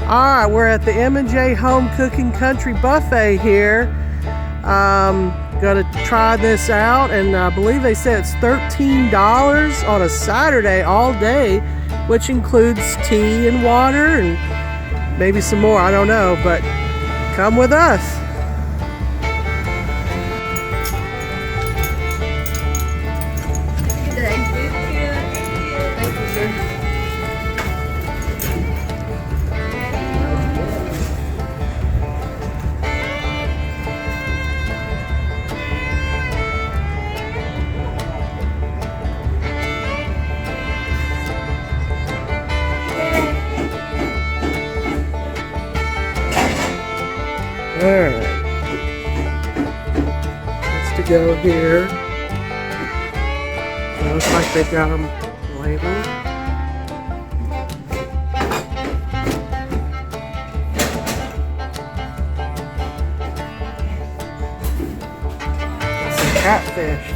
Alright, we're at the M&J Home Cooking Country Buffet here. Gonna try this out, and I believe they said it's $13 on a Saturday all day, which includes tea and water and maybe some more, I don't know, but come with us. Alright, let's to go here. It looks like they've got them labeled. Some catfish.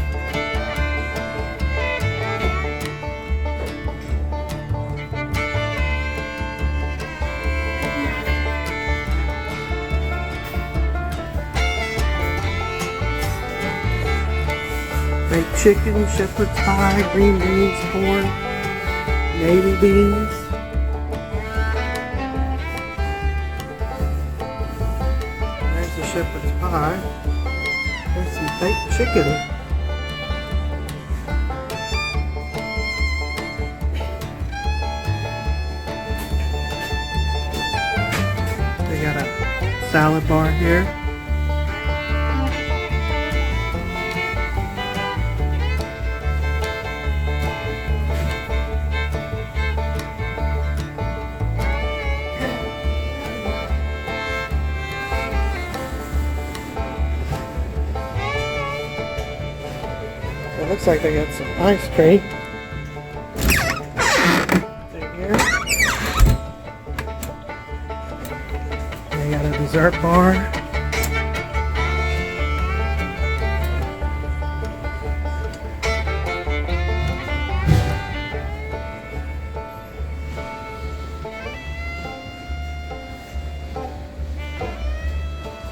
Baked chicken, shepherd's pie, green beans, corn, navy beans. There's the shepherd's pie. There's some baked chicken. They got a salad bar here. It looks like they got some ice cream. Here. They got a dessert bar.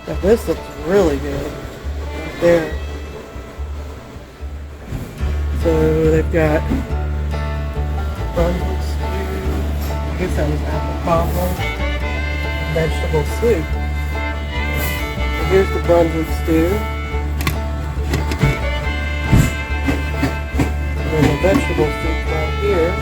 Now this looks really good right there. So they've got Brunswick stew, I guess that was apple cobbler, vegetable soup. So here's the Brunswick stew. And then the vegetable soup right here.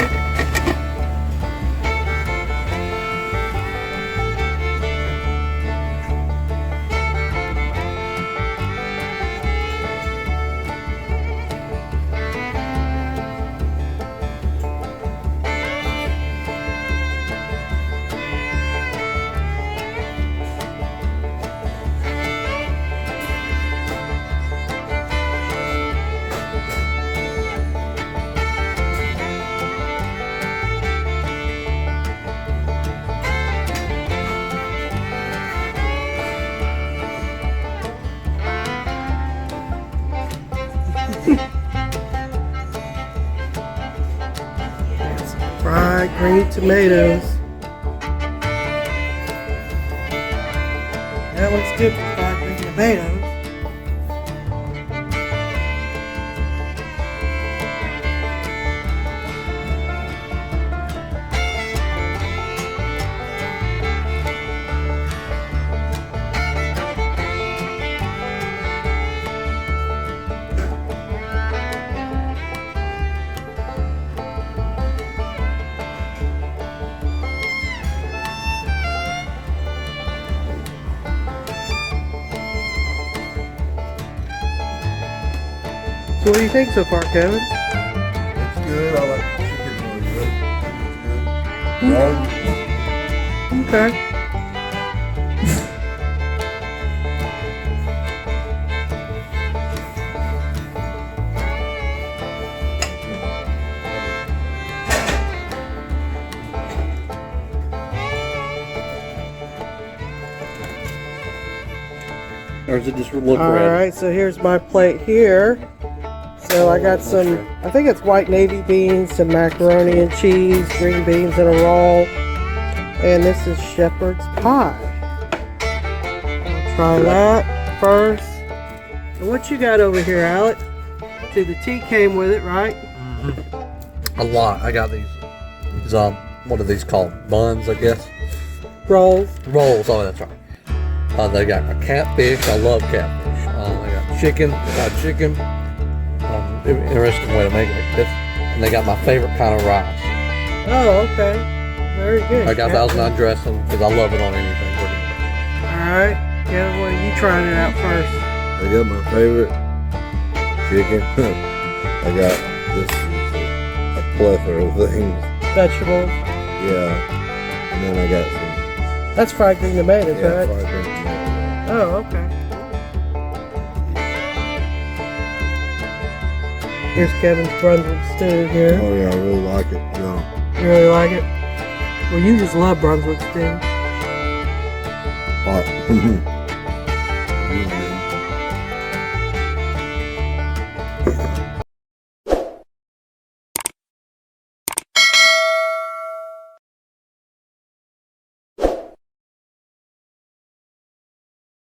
Fried green tomatoes. That looks good for fried green tomatoes. So what do you think so far, Kevin? It's good. I like the chicken really good. It's good. Okay. Or does it just look red? Alright, so here's my plate here. So I got some, I think it's white navy beans, some macaroni and cheese, green beans in a roll, And this is shepherd's pie. I'll try that first. And what you got over here, Alec? See, the tea came with it, right? A lot. I got these what are these called? Buns, I guess. Rolls. Rolls. Oh, that's right. They got a catfish. I love catfish. They got chicken. Chicken. Interesting way to make it like this. And they got my favorite kind of rice. Oh, okay. Very good. I got Thousand Nine dressing because I love it on anything. Alright. Yeah, well, you trying it out first. I got my favorite chicken. I got this a plethora of things. Vegetables. Yeah. And then I got some That's fried green tomatoes, right? fried green tomatoes. Oh, okay. Here's Kevin's Brunswick stew here. Oh yeah, I really like it. Yeah. You really like it? Well, you just love Brunswick stew. Hot.